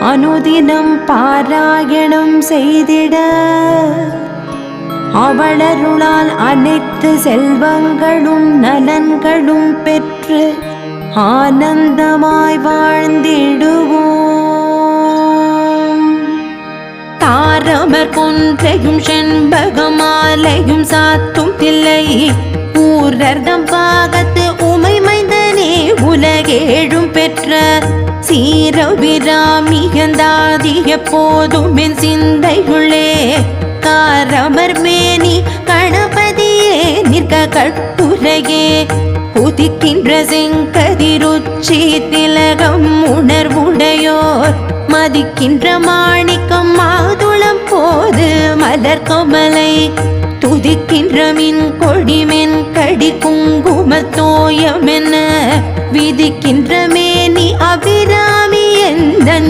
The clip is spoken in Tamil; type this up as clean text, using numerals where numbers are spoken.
அனுதினம் பாராயணம் செய்திட அவளருளால் அனைத்து செல்வங்களும் நலன்களும் பெற்று ஆனந்தமாய் வாழ்ந்திடுவோம். தாரமர் கொன்றையும் செண்பகமாலையும் சாத்தும் தில்லை ஊரர்தம் பாகத்து உமை மைந்தனே உலகேழும் பெற்ற சீரவிராமியந்தாதிய போதும் என் சிந்தையுள்ளே காரமர் மேனி கணபதியே நிற்க கட்டுரையே உதிக்கின்ற செங்கதிருச்சி திலகம் உணர்வுடையோர் மதிக்கின்ற மாணிக்கம் மாதுளம் போது மலர் கமலை துதிக்கின்ற மின் கொடிமென் கடி குங்குமத்தோயம் என விதிக்கின்ற மே